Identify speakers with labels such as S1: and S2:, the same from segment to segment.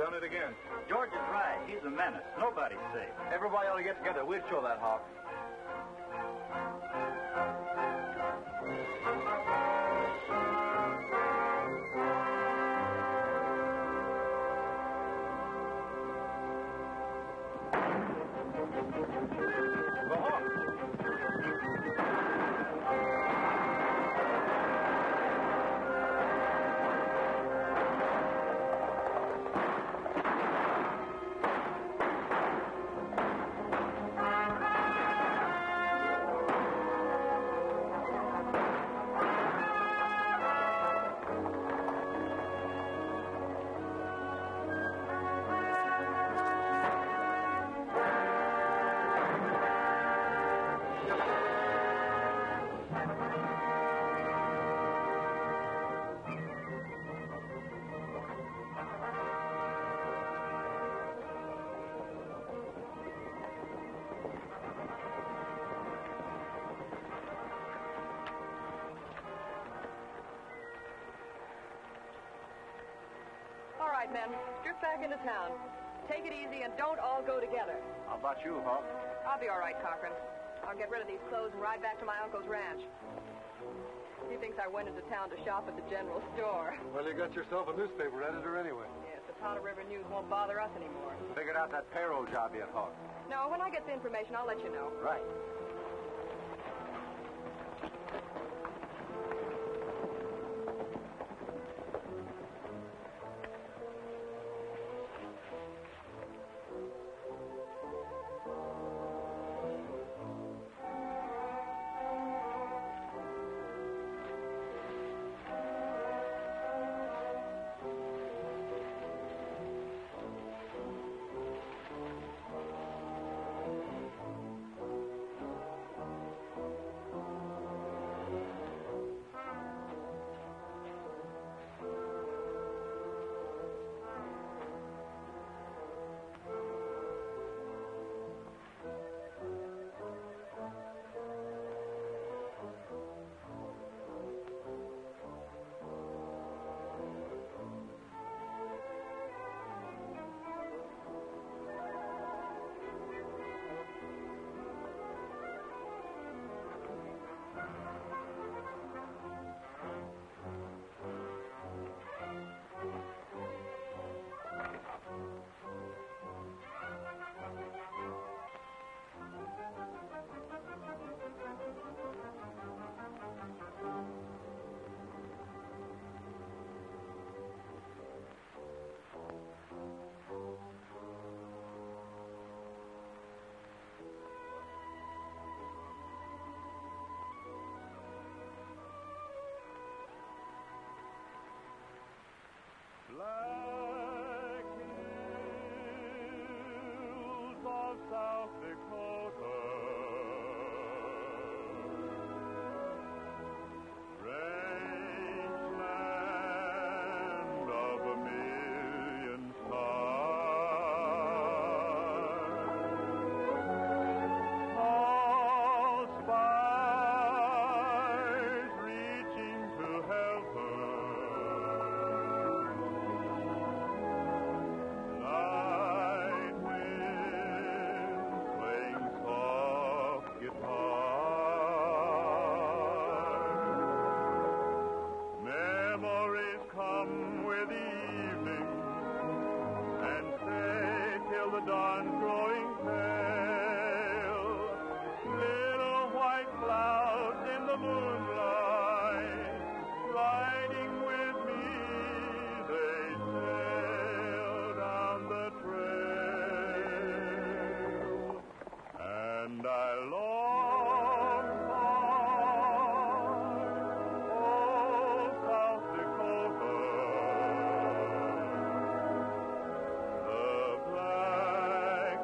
S1: done it again.
S2: George is right. He's a menace. Nobody's safe.
S1: Everybody ought to get together. We'll show that hawk. The hawk!
S3: All right, men. Drift back into town. Take it easy and don't all go together.
S2: How about you, Hawk?
S3: I'll be all right, Cochrane. I'll get rid of these clothes and ride back to my uncle's ranch. He thinks I went into town to shop at the general store.
S1: Well, you got yourself a newspaper editor anyway.
S3: Yes, the Powder River News won't bother us anymore.
S1: Figured out that payroll job yet, Hawk?
S3: No, when I get the information, I'll let you know.
S1: Right.
S4: Black hills of South Dakota, rangeland of a million stars, all spires reaching to heaven. Night winds playing soft guitar. Memories come with the evening and stay till the dawn's growing pale. Little white clouds in the moonlight, riding with me, they sail down the trail, and I long for old South Dakota, the black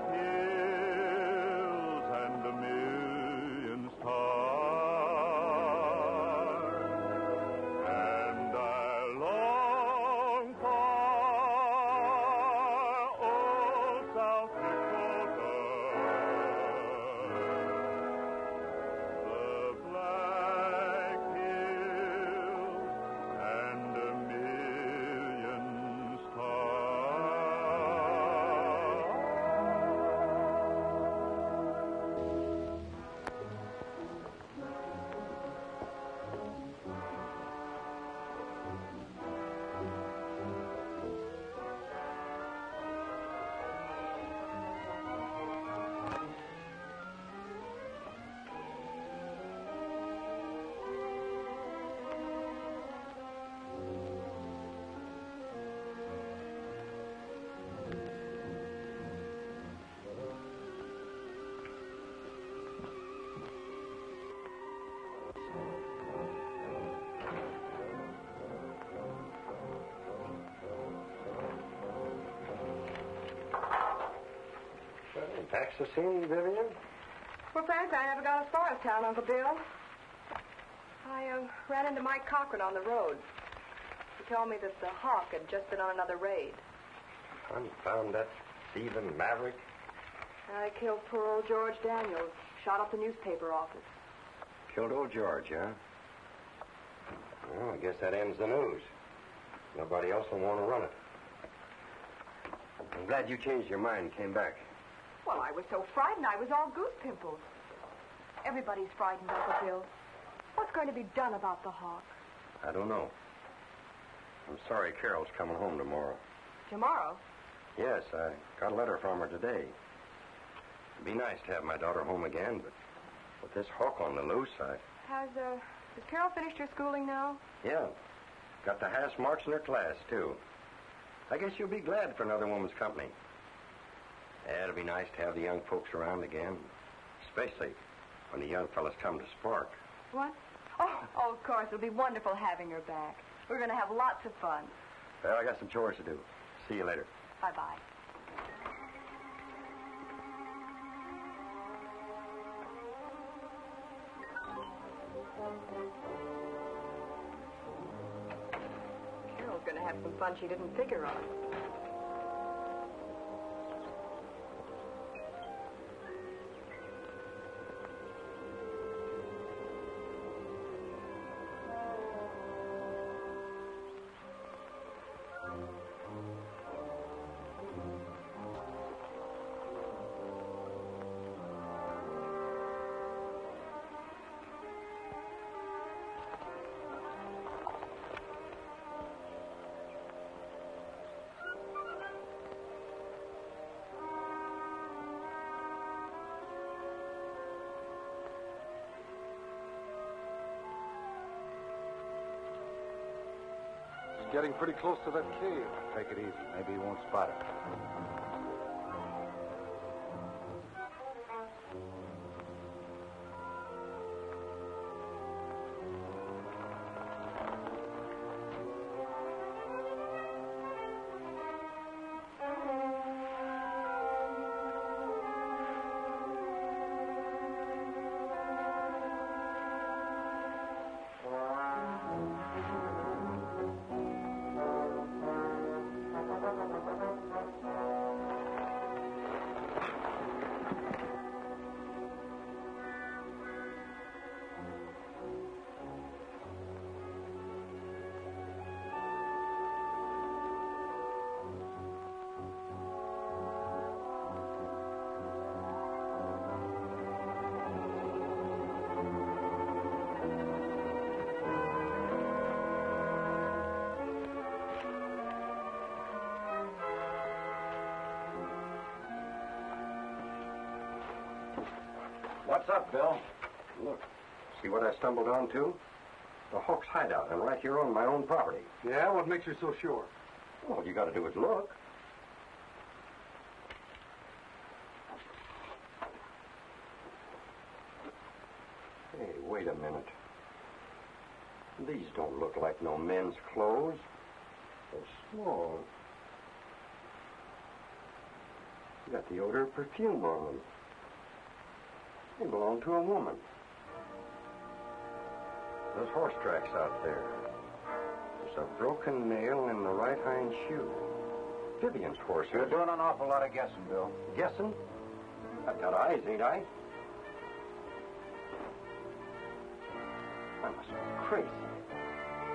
S5: to see me, Vivian?
S3: Well, frankly, I never got as far as town, Uncle Bill. I ran into Mike Cochrane on the road. He told me that the Hawk had just been on another raid.
S5: Confound that thieving maverick.
S3: I killed poor old George Daniels. Shot up the newspaper office.
S5: Killed old George, huh? Well, I guess that ends the news. Nobody else will want to run it. I'm glad you changed your mind and came back.
S3: Well, I was so frightened I was all goose pimples. Everybody's frightened, Uncle Bill. What's going to be done about the Hawk?
S5: I don't know. I'm sorry Carol's coming home tomorrow.
S3: Tomorrow?
S5: Yes, I got a letter from her today. It'd be nice to have my daughter home again, but with this Hawk on the loose,
S3: Has Carol finished her schooling now?
S5: Yeah. Got the highest marks in her class, too. I guess you'll be glad for another woman's company. Yeah, it'll be nice to have the young folks around again, especially when the young fellas come to Spark.
S3: What? Oh, of course. It'll be wonderful having her back. We're going to have lots of fun.
S5: Well, I got some chores to do. See you later.
S3: Bye-bye. Carol's going to have some fun she didn't figure on.
S1: Getting pretty close to that cave.
S2: Take it easy. Maybe he won't spot it.
S5: What's up, Bill? Look, see what I stumbled onto? The Hawk's hideout, and right here on my own property.
S1: Yeah? What makes you so sure?
S5: Well, all you got to do is look. Hey, wait a minute. These don't look like no men's clothes. They're small. You got the odor of perfume on them. They belong to a woman. There's horse tracks out there. There's a broken nail in the right hind shoe. Vivian's horse.
S2: You're doing an awful lot of guessing, Bill.
S5: Guessing? I've got eyes, ain't I? I must be crazy.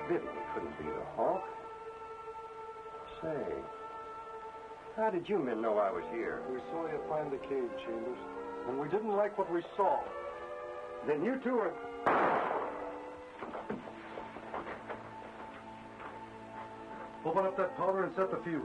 S5: Vivian couldn't be the Hawk. Say, how did you men know I was here?
S1: We saw you find the cave, Chambers, and we didn't like what we saw.
S5: Then you two are...
S1: Open up that powder and set the fuse.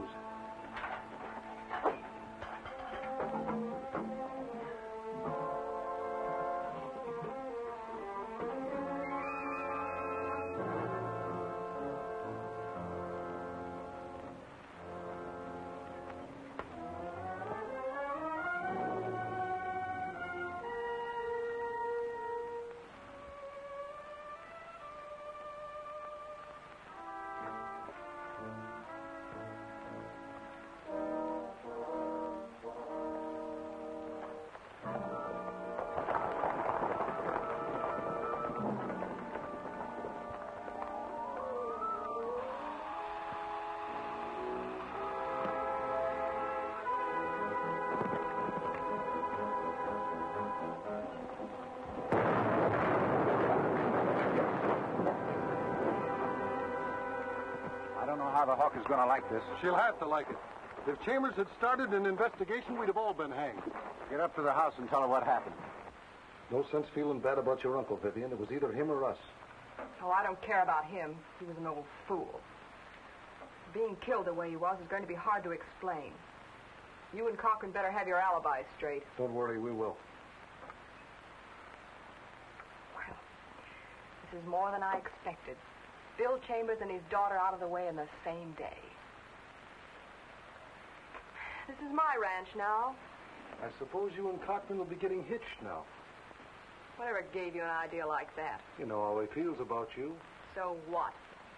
S2: how the hawk is going to like this.
S1: She'll have to like it. If Chambers had started an investigation, we'd have all been hanged.
S2: Get up to the house and tell her what happened.
S1: No sense feeling bad about your uncle, Vivian. It was either him or us.
S3: Oh, I don't care about him. He was an old fool. Being killed the way he was is going to be hard to explain. You and Cochrane better have your alibis straight.
S1: Don't worry, we will.
S3: Well, this is more than I expected. Bill Chambers and his daughter out of the way in the same day. This is my ranch now.
S1: I suppose you and Cochrane will be getting hitched now.
S3: Whatever gave you an idea like that?
S1: You know how he feels about you.
S3: So what?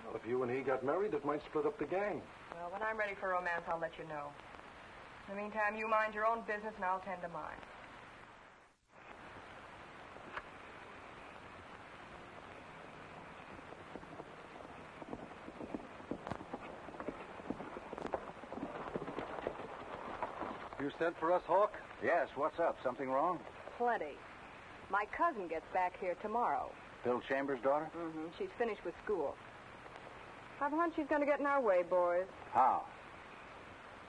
S1: Well, if you and he got married, it might split up the gang.
S3: Well, when I'm ready for romance, I'll let you know. In the meantime, you mind your own business and I'll tend to mine.
S1: You sent for us, Hawk?
S2: Yes, what's up? Something wrong?
S3: Plenty. My cousin gets back here tomorrow.
S2: Bill Chambers' daughter?
S3: Mm-hmm. She's finished with school. I've a hunch she's going to get in our way, boys.
S2: How?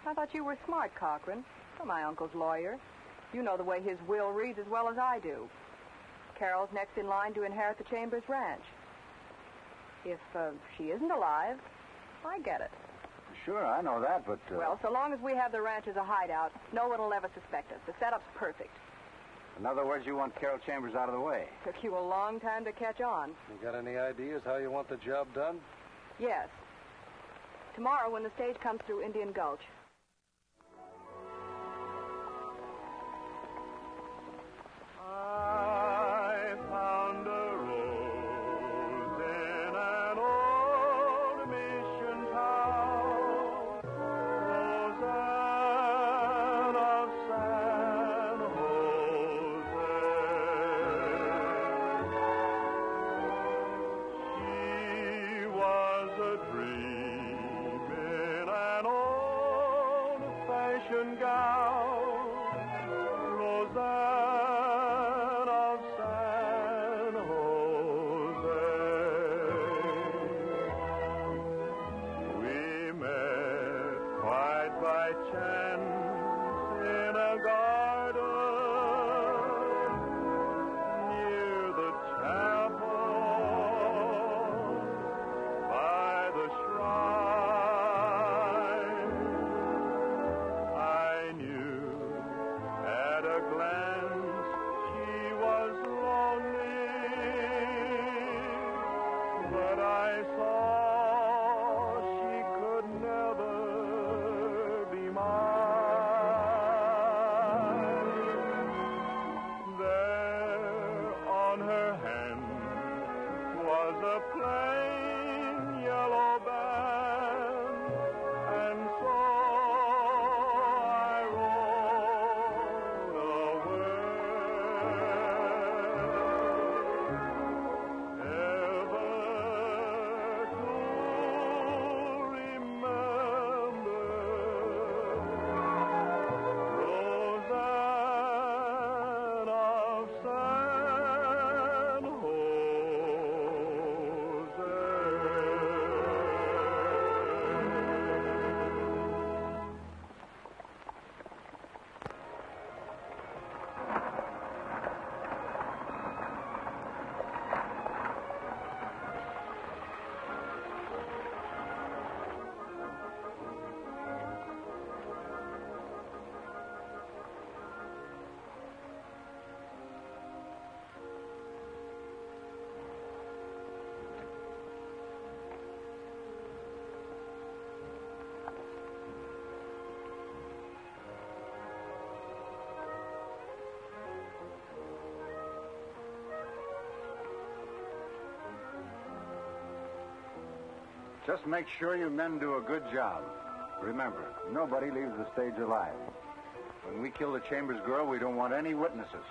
S3: I thought you were smart, Cochrane. You're my uncle's lawyer. You know the way his will reads as well as I do. Carole's next in line to inherit the Chambers ranch. If she isn't alive, I get it.
S2: Sure, I know that, but...
S3: Well, so long as we have the ranch as a hideout, no one will ever suspect us. The setup's perfect.
S2: In other words, you want Carole Chambers out of the way.
S3: Took you a long time to catch on.
S1: You got any ideas how you want the job done?
S3: Yes. Tomorrow, when the stage comes through Indian Gulch.
S4: I found a rose in an old mission town, Roseanne of San Jose. She was a dream in an old-fashioned gown, Roseanne of San Jose. We met quite by chance in a garden near the chapel by the shrine. I knew at a glance she was lonely, but I saw she could never be mine. There on her hand was a plain yellow band, and so I rode away, ever to remember Roseanne of San Jose.
S2: Just make sure you men do a good job. Remember, nobody leaves the stage alive. When we kill the Chambers girl, we don't want any witnesses.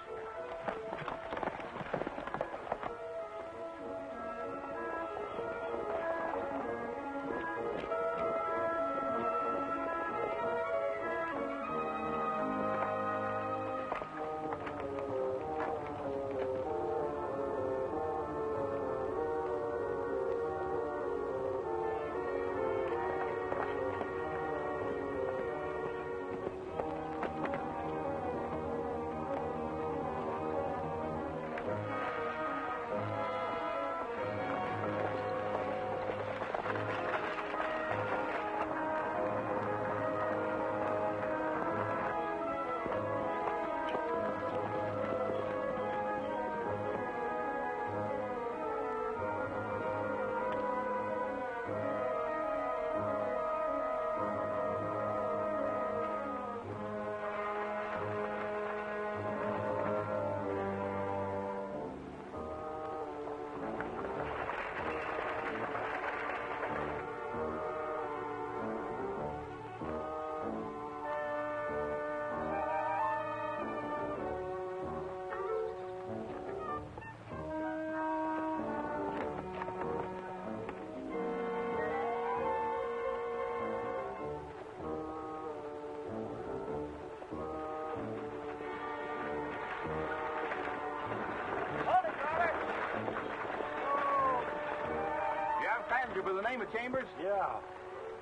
S2: of Chambers?
S1: Yeah.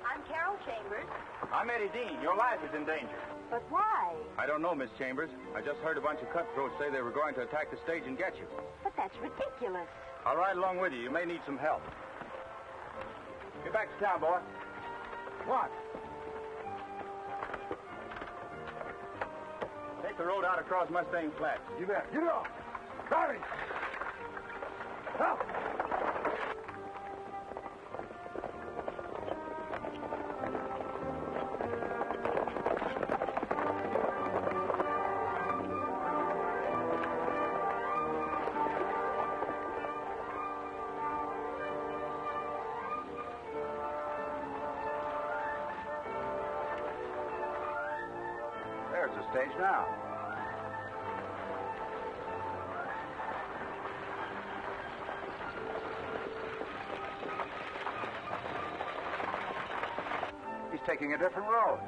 S3: I'm Carole Chambers.
S2: I'm Eddie Dean. Your life is in danger.
S3: But why?
S2: I don't know, Miss Chambers. I just heard a bunch of cutthroats say they were going to attack the stage and get you.
S3: But that's ridiculous.
S2: I'll ride along with you. You may need some help. Get back to town, boy. What? Take the road out across Mustang Flats.
S1: You bet. Get off. Hurry. Up.
S2: There's the stage now. He's taking a different road.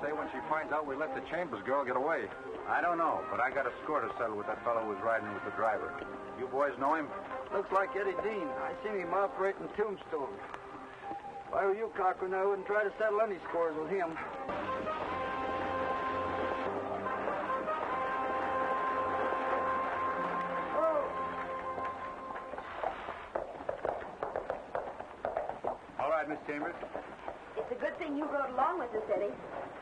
S1: When she finds out we let the Chambers girl get away.
S2: I don't know, but I got a score to settle with that fellow who was riding with the driver. You boys know him?
S6: Looks like Eddie Dean. I seen him operating Tombstone. If I were you, Cochrane, I wouldn't try to settle any scores with him.
S2: All right, Miss Chambers.
S3: It's a good thing you rode along with us, Eddie.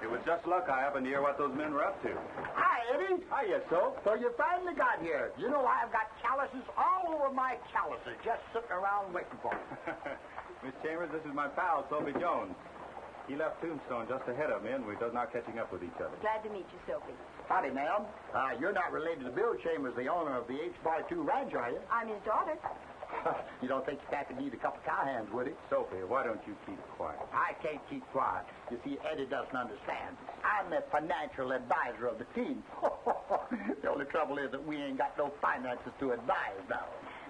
S2: It was just luck I happened to hear what those men were up to.
S7: Hi, Eddie.
S2: Hiya, Soap.
S7: So you finally got here. You know, I've got calluses all over my calluses just sitting around waiting for me.
S2: Miss Chambers, this is my pal, Soapy Jones. He left Tombstone just ahead of me, and we're just not catching up with each other.
S3: Glad to meet you, Soapy.
S7: Howdy, ma'am. You're not related to Bill Chambers, the owner of the H-2 Ranch, are you?
S3: I'm his daughter.
S7: You don't think Dad could need a couple of cowhands, would he?
S2: Soapy, why don't you keep quiet?
S7: I can't keep quiet. You see, Eddie doesn't understand. I'm the financial advisor of the team. The only trouble is that we ain't got no finances to advise now.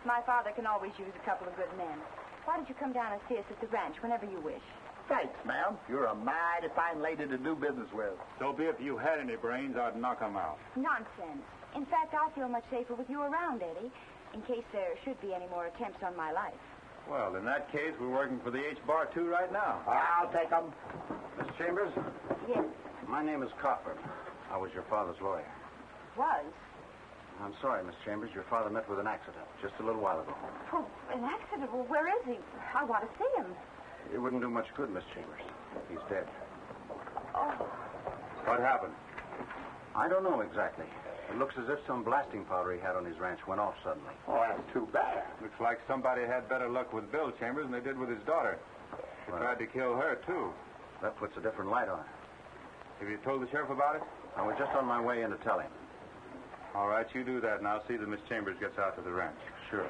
S3: My father can always use a couple of good men. Why don't you come down and see us at the ranch whenever you wish?
S7: Thanks, ma'am. You're a mighty fine lady to do business with.
S2: Soapy, if you had any brains, I'd knock 'em out.
S3: Nonsense. In fact, I feel much safer with you around, Eddie, in case there should be any more attempts on my life.
S2: Well, in that case, we're working for the H-2 right now.
S7: I'll take 'em.
S2: Miss Chambers?
S3: Yes,
S2: My name is Cochrane. I was your father's lawyer.
S3: was.
S2: I'm sorry, Miss Chambers. Your father met with an accident just a little while ago.
S3: Oh, an accident? Well, where is he? I want to see him.
S2: It wouldn't do much good, Miss Chambers. He's dead.
S3: Oh,
S2: What happened? I don't know exactly. It looks as if some blasting powder he had on his ranch went off suddenly.
S7: Oh, that's too bad.
S8: Looks like somebody had better luck with Bill Chambers than they did with his daughter. They tried to kill her, too.
S2: That puts a different light on it.
S8: Have you told the sheriff about it?
S2: I was just on my way in to tell him.
S8: All right, you do that, and I'll see that Miss Chambers gets out to the ranch.
S2: Sure.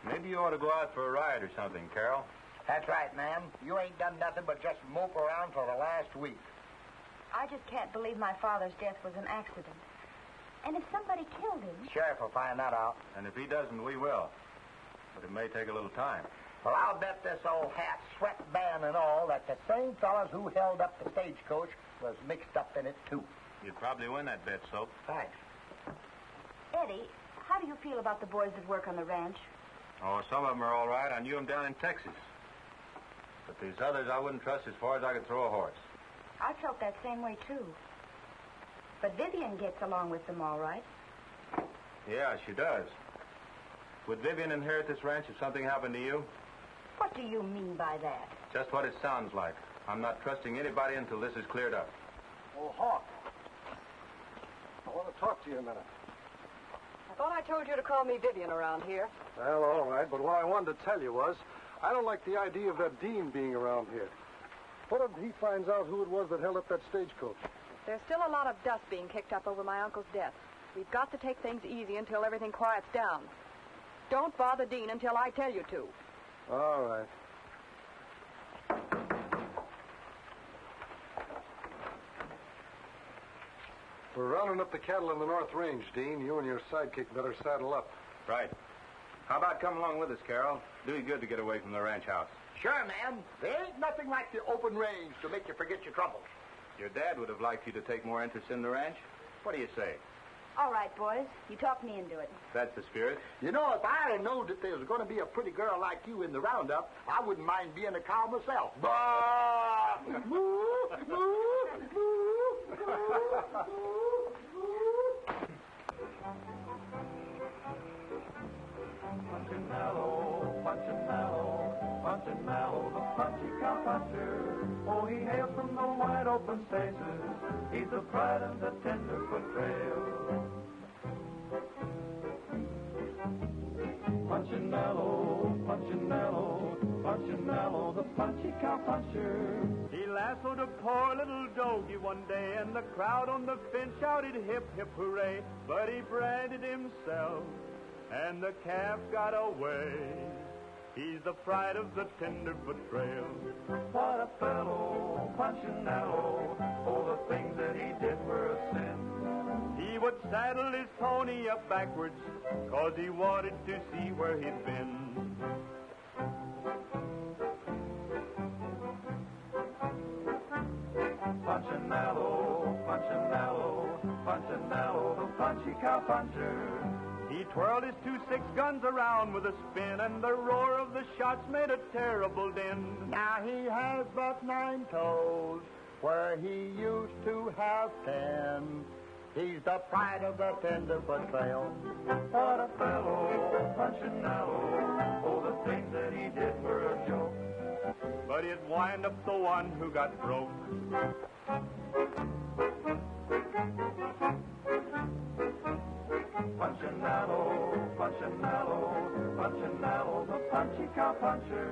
S8: Maybe you ought to go out for a ride or something, Carole.
S7: That's right, ma'am. You ain't done nothing but just mope around for the last week.
S9: I just can't believe my father's death was an accident. And if somebody killed him...
S7: Sheriff will find that out.
S8: And if he doesn't, we will. But it may take a little time.
S7: Well, I'll bet this old hat, sweatband, and all that the same fellas who held up the stagecoach was mixed up in it, too.
S8: You'd probably win that bet, Soap.
S7: Thanks.
S9: Eddie, how do you feel about the boys that work on the ranch?
S8: Oh, some of them are all right. I knew them down in Texas. But these others I wouldn't trust as far as I could throw a horse.
S9: I felt that same way, too. But Vivian gets along with them all right.
S8: Yeah, she does. Would Vivian inherit this ranch if something happened to you?
S9: What do you mean by that?
S8: Just what it sounds like. I'm not trusting anybody until this is cleared up.
S1: Oh, Hawk. I want to talk to you a minute.
S3: I thought I told you to call me Vivian around here.
S1: Well, all right, but what I wanted to tell you was, I don't like the idea of that Dean being around here. What if he finds out who it was that held up that stagecoach?
S3: There's still a lot of dust being kicked up over my uncle's death. We've got to take things easy until everything quiets down. Don't bother Dean until I tell you to.
S1: All right. We're rounding up the cattle in the North Range, Dean. You and your sidekick better saddle up.
S8: Right. How about coming along with us, Carole? Do you good to get away from the ranch house.
S7: Sure, ma'am. There ain't nothing like the open range to make you forget your troubles.
S8: Your dad would have liked you to take more interest in the ranch. What do you say?
S9: All right, boys. You talked me into it.
S8: That's the spirit.
S7: You know, if I had known that there was going to be a pretty girl like you in the roundup, I wouldn't mind being a cow myself. Bah! Moo! Moo! Moo!
S4: Punchin' Mallow, Punchin' Mallow, Punchin' Mallow, the punchy cow puncher. Oh, he hails from the wide open spaces. He's the pride of the Tenderfoot Trail. Punchin' Mallow, Punchin' Mallow, Punchin' Mallow, the punchy cow puncher. He lassoed a poor little doggy one day, and the crowd on the fence shouted hip, hip, hooray. But he branded himself, and the calf got away. He's the pride of the Tenderfoot Trail. What a fellow, Punchin' Mallow. Oh, the things that he did were a sin. He would saddle his pony up backwards, 'cause he wanted to see where he'd been. Punchin' Mallow, Punchin' Mallow, Punchin' Mallow, the punchy cow puncher. He twirled his 2.6 guns around with a spin, and the roar of the shots made a terrible din.
S7: Now he has but 9 toes, where he used to have 10. He's the pride of the Tenderfoot Trail.
S4: What a fellow, Punchin' Mallow. Oh, the things that he did were a joke.
S8: But it wind up the one who got broke.
S4: Punchin' Mallow, Punchin' Mallow, Punchin' Mallow, the punchy cow puncher.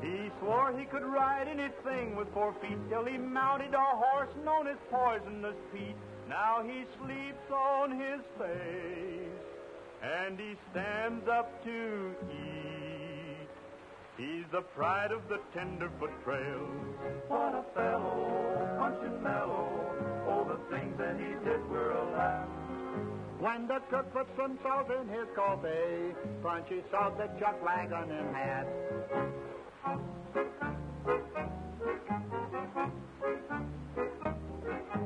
S8: He swore he could ride anything with 4 feet till he mounted a horse known as Poisonous Pete. Now he sleeps on his face, and he stands up to eat. He's the pride of the Tenderfoot Trail.
S4: What a fellow, Punchin' Mallow. Oh, the things that he did were a laugh.
S7: When the cook put some salt in his coffee, Punchy sawed the chuck wagon in half.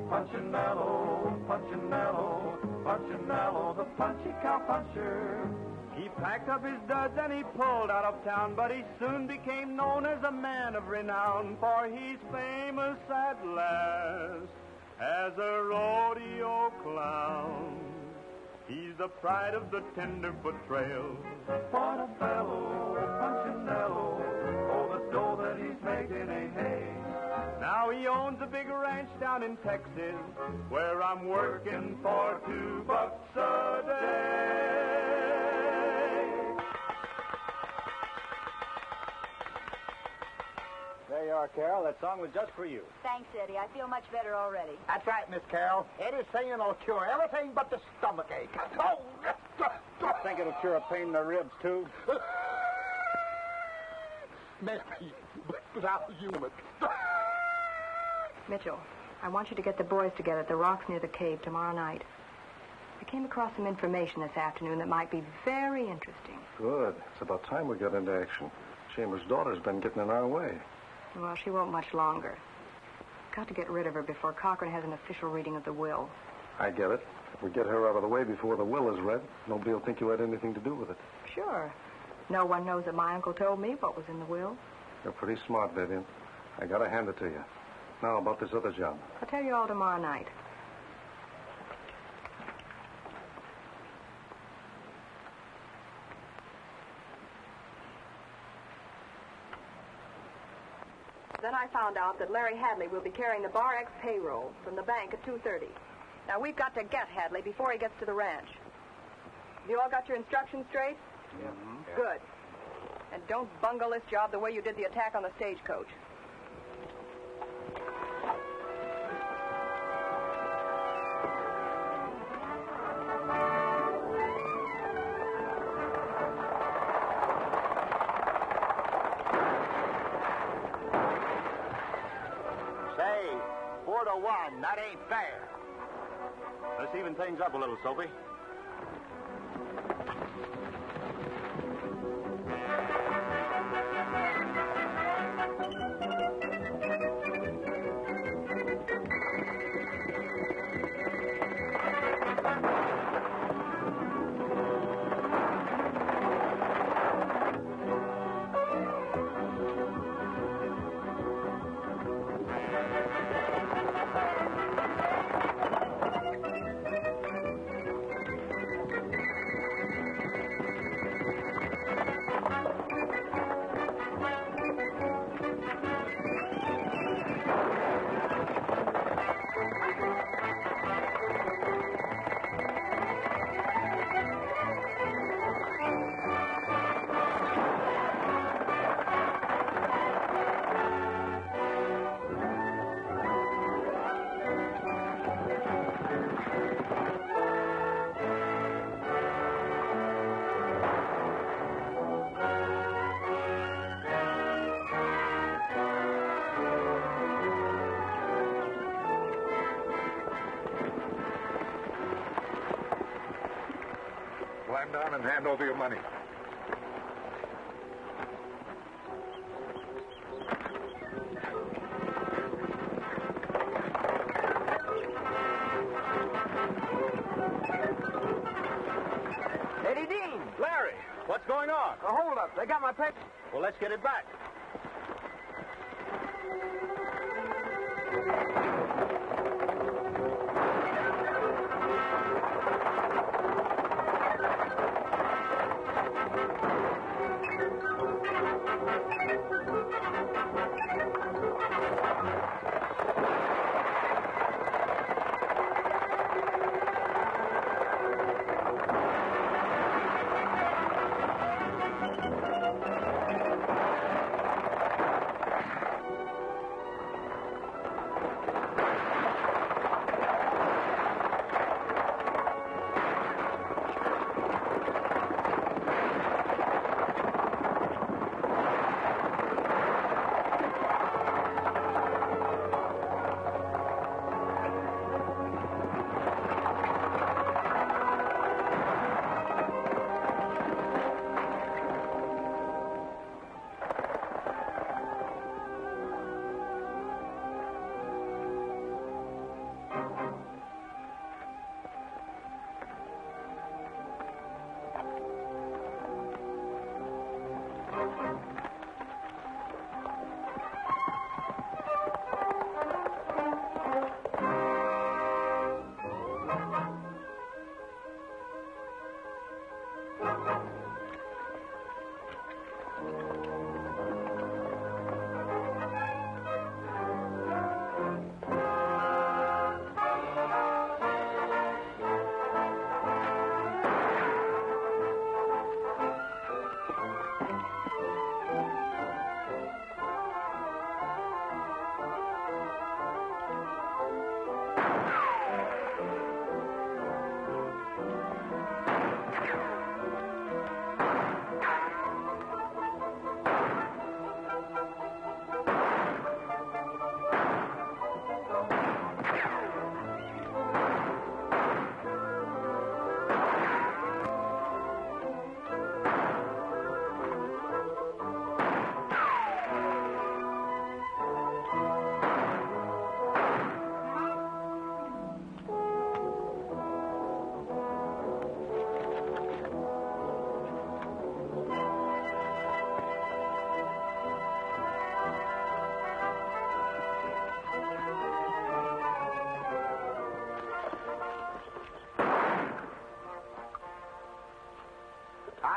S4: Punchin' Mallow, Punchin' Mallow, Punchin' Mallow, the punchy cow puncher.
S8: He packed up his duds and he pulled out of town, but he soon became known as a man of renown, for he's famous at last as a rodeo clown. He's the pride of the Tenderfoot Trail.
S4: What a fellow, Punchin' Mallow. Oh, the dough that he's making ain't hay.
S8: Now he owns a big ranch down in Texas, where I'm working for $2 a day.
S10: you are, Carole. That song was just for you.
S9: Thanks, Eddie. I feel much better already.
S7: That's right, Miss Carole. Eddie's singing will cure everything but the stomach ache. Oh,
S10: I think it'll cure a pain in the ribs, too.
S7: Maybe, but I'll use it.
S3: Mitchell, I want you to get the boys together at the rocks near the cave tomorrow night. I came across some information this afternoon that might be very interesting.
S1: Good. It's about time we got into action. Chambers' daughter's been getting in our way.
S3: Well, she won't much longer. Got to get rid of her before Cochrane has an official reading of the will.
S1: I get it. If we get her out of the way before the will is read, nobody will think you had anything to do with it.
S3: Sure. No one knows that my uncle told me what was in the will.
S1: You're pretty smart, Vivian. I gotta hand it to you. Now, about this other job.
S3: I'll tell you all tomorrow night. Then I found out that Larry Hadley will be carrying the Bar X payroll from the bank at 2:30. Now, we've got to get Hadley before he gets to the ranch. Have you all got your instructions straight?
S1: Yeah.
S3: Good. And don't bungle this job the way you did the attack on the stagecoach.
S7: Say, 4-1. That ain't fair.
S10: Let's even things up a little, Soapy.
S2: Climb down and hand over your money.
S6: Eddie Dean!
S10: Larry, what's going on?
S6: Hold up. They got my paper.
S10: Well, let's get it back.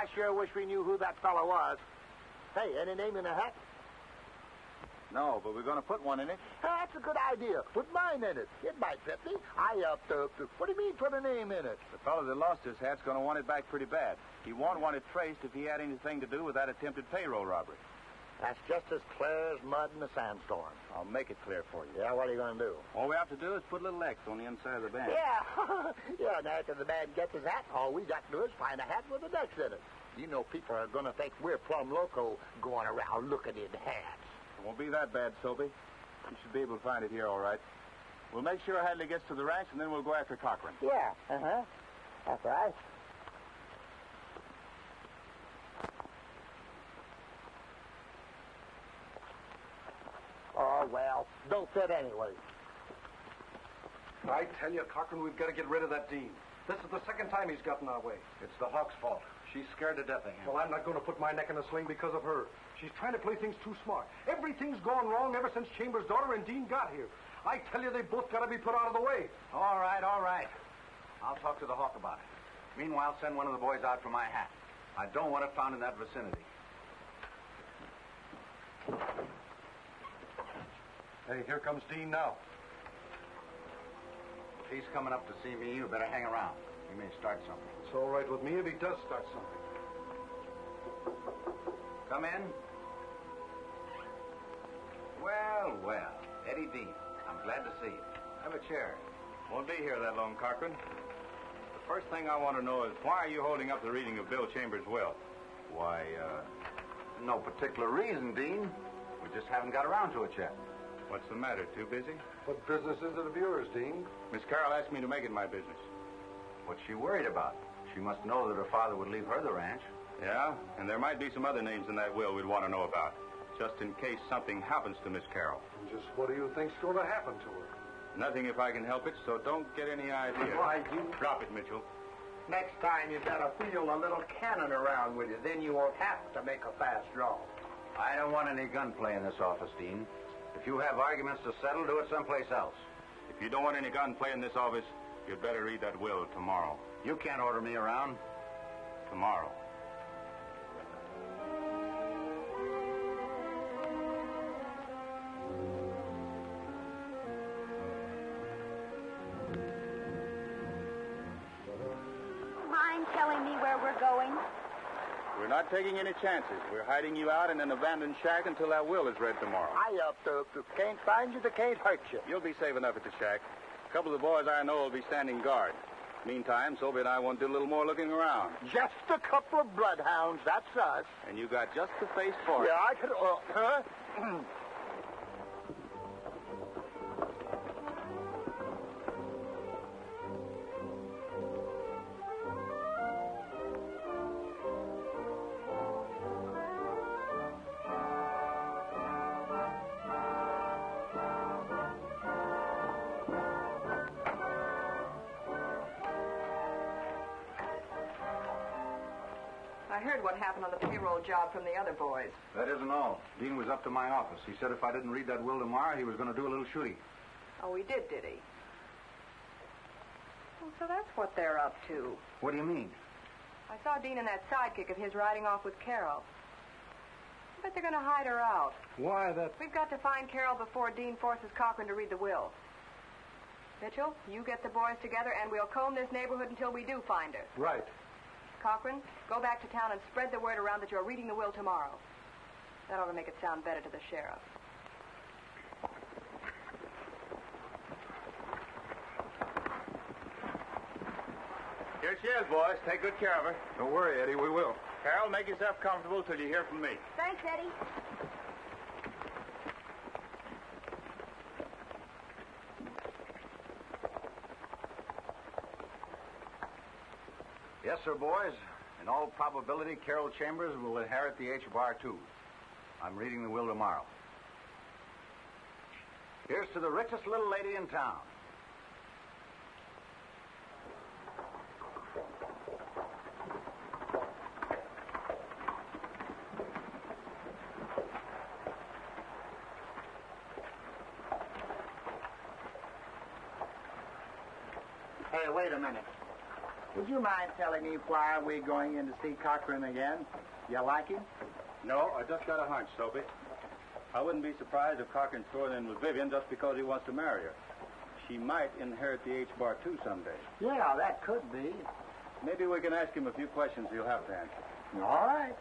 S7: I sure wish we knew who that fellow was. Hey, any name in the hat?
S10: No, but we're going to put one in it.
S7: That's a good idea. Put mine in it. It might fit me. What do you mean put a name in it?
S10: The fellow that lost his hat's going to want it back pretty bad. He won't want it traced if he had anything to do with that attempted payroll robbery.
S7: That's just as clear as mud in a sandstorm.
S10: I'll make it clear for you.
S7: Yeah, what are you going to do?
S10: All we have to do is put a little X on the inside of the band.
S7: Yeah. Yeah, and after the man gets his hat, all we got to do is find a hat with an X in it. You know, people are going to think we're plumb loco going around looking in hats.
S10: It won't be that bad, Soapy. You should be able to find it here all right. We'll make sure Hadley gets to the ranch, and then we'll go after Cochrane.
S7: Yeah, that's right. Oh, well, don't fit anyway.
S1: I tell you, Cochrane, we've got to get rid of that Dean. This is the second time he's gotten our way.
S2: It's the Hawk's fault. She's scared to death of him.
S1: Well, I'm not going to put my neck in a sling because of her. She's trying to play things too smart. Everything's gone wrong ever since Chambers' daughter and Dean got here. I tell you, they both got to be put out of the way.
S2: All right. I'll talk to the Hawk about it. Meanwhile, send one of the boys out for my hat. I don't want it found in that vicinity.
S1: Hey, here comes Dean now.
S2: If he's coming up to see me, you better hang around. He may start something.
S1: It's all right with me if he does start something.
S2: Come in. Well, Eddie Dean. I'm glad to see you. Have a chair.
S10: Won't be here that long, Cochrane. The first thing I want to know is why are you holding up the reading of Bill Chambers' will?
S2: Why, no particular reason, Dean. We just haven't got around to it yet.
S10: What's the matter? Too busy?
S1: What business is it of yours, Dean?
S10: Miss Carole asked me to make it my business.
S2: What's she worried about? She must know that her father would leave her the ranch.
S10: Yeah, and there might be some other names in that will we'd want to know about, just in case something happens to Miss Carole.
S1: Just what do you think's going to happen to her?
S10: Nothing if I can help it, so don't get any idea.
S7: Why, you...
S10: Drop it, Mitchell.
S7: Next time you better wheel a little cannon around with you. Then you won't have to make a fast draw.
S2: I don't want any gunplay in this office, Dean. If you have arguments to settle, do it someplace else.
S10: If you don't want any gunplay in this office, you'd better read that will tomorrow.
S2: You can't order me around.
S10: Tomorrow.
S9: Mind telling me where we're going?
S10: We're not taking any chances. We're hiding you out in an abandoned shack until that will is read tomorrow.
S7: I can't find you, they can't hurt you.
S10: You'll be safe enough at the shack. A couple of the boys I know will be standing guard. Meantime, Soapy and I want to do a little more looking around.
S7: Just a couple of bloodhounds, that's us.
S10: And you got just the face for it.
S7: Yeah, I could... huh?
S3: I heard what happened on the payroll job from the other boys.
S2: That isn't all. Dean was up to my office. He said if I didn't read that will tomorrow, he was going to do a little shooting.
S3: Oh, he did he? Well, so that's what they're up to.
S2: What do you mean?
S3: I saw Dean and that sidekick of his riding off with Carole. I bet they're going to hide her out.
S1: Why, that...
S3: We've got to find Carole before Dean forces Cochrane to read the will. Mitchell, you get the boys together, and we'll comb this neighborhood until we do find her.
S1: Right.
S3: Cochrane, go back to town and spread the word around that you're reading the will tomorrow. That ought to make it sound better to the sheriff.
S10: Here she is, boys. Take good care of her.
S1: Don't worry, Eddie, we will.
S10: Carole, make yourself comfortable till you hear from me.
S9: Thanks, Eddie.
S2: Yes, sir, boys. In all probability, Carole Chambers will inherit the H-bar, too. I'm reading the will tomorrow. Here's to the richest little lady in town.
S7: Hey, wait a minute. Would you mind telling me why we're going in to see Cochrane again? You like him?
S10: No, I just got a hunch, Soapy. I wouldn't be surprised if Cochrane's going in with Vivian just because he wants to marry her. She might inherit the H-bar, too, someday.
S7: Yeah, that could be.
S10: Maybe we can ask him a few questions he'll have to answer.
S7: All right.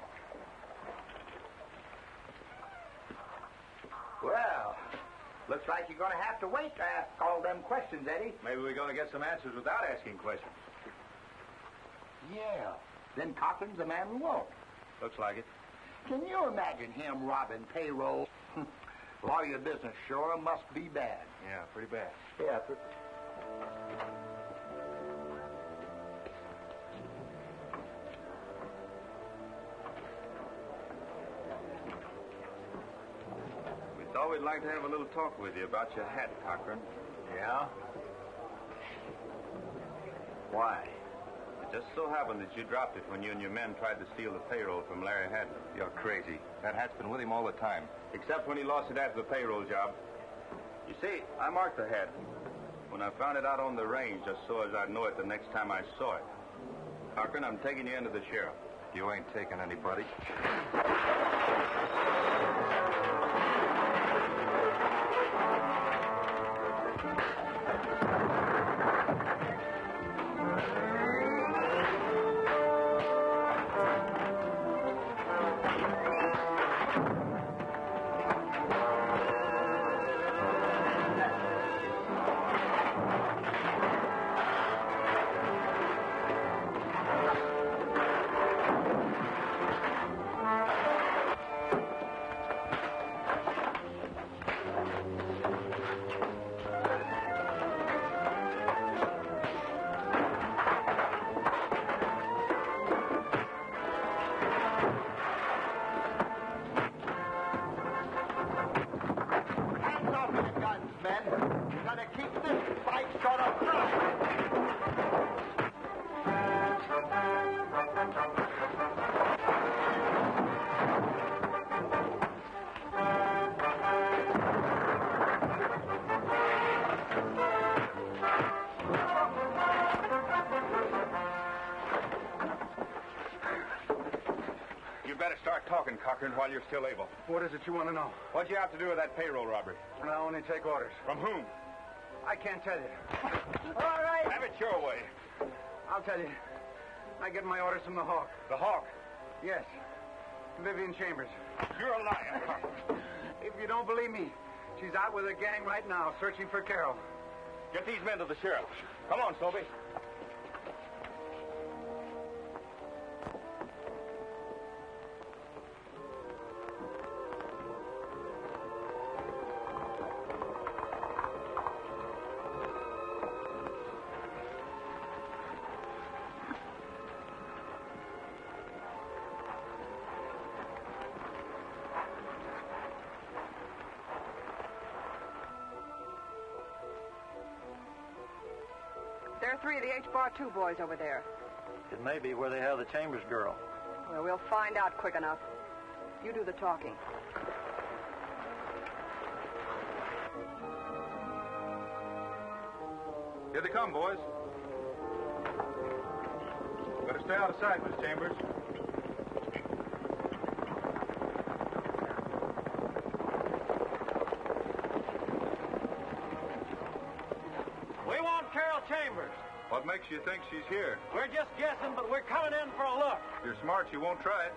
S7: Well, looks like you're going to have to wait to ask all them questions, Eddie.
S10: Maybe we're going to get some answers without asking questions.
S7: Yeah. Then Cochrane's the man we want.
S10: Looks like it.
S7: Can you imagine him robbing payroll? Lawyer business sure must be bad.
S10: Yeah, pretty bad.
S7: Yeah.
S10: We thought we'd like to have a little talk with you about your hat, Cochrane.
S2: Yeah? Why?
S10: It just so happened that you dropped it when you and your men tried to steal the payroll from Larry Haddon. You're crazy. That hat's been with him all the time. Except when he lost it after the payroll job. You see, I marked the hat when I found it out on the range just so as I'd know it the next time I saw it. Cochrane, I'm taking you into the sheriff.
S2: You ain't taking anybody.
S10: Talking, Cochrane, while you're still able.
S1: What is it you want to know?
S10: What'd you have to do with that payroll robbery?
S1: I only take orders.
S10: From whom?
S1: I can't tell you.
S7: All right.
S10: Have it your way.
S1: I'll tell you. I get my orders from the Hawk.
S10: The Hawk?
S1: Yes. Vivian Chambers.
S10: You're a liar, Cochrane.
S1: If you don't believe me, she's out with a gang right now searching for Carole.
S10: Get these men to the sheriff. Come on, Soapy.
S3: There are 3 of the H-Bar 2 boys over there.
S6: It may be where they have the Chambers girl.
S3: Well, we'll find out quick enough. You do the talking.
S10: Here they come, boys. Better stay out of sight, Miss Chambers.
S6: We want Carole Chambers.
S10: What makes you think she's here?
S6: We're just guessing, but we're coming in for a look.
S10: If you're smart, you won't try it.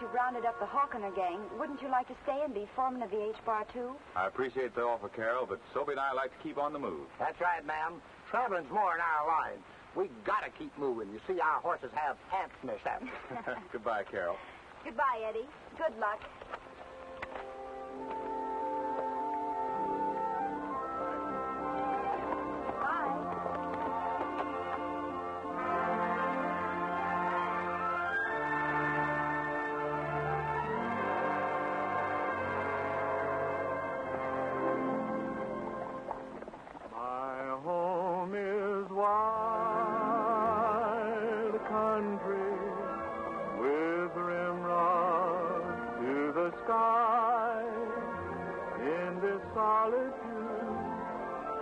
S9: you've rounded up the Hawkener gang, wouldn't you like to stay and be foreman of the H-Bar, too?
S10: I appreciate the offer, Carole, but Soapy and I like to keep on the move.
S7: That's right, ma'am. Traveling's more in our line. We gotta keep moving. You see, our horses have ants in their saddles.
S10: Goodbye, Carole.
S9: Goodbye, Eddie. Good luck.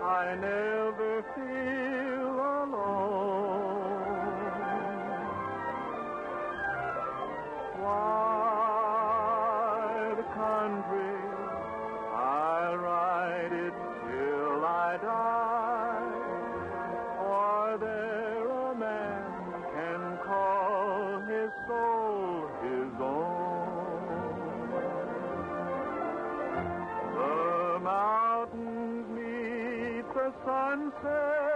S4: I never feel alone. Wide country, I'll ride it till I die. For there a man can call his soul his own. The mountains meet the sunset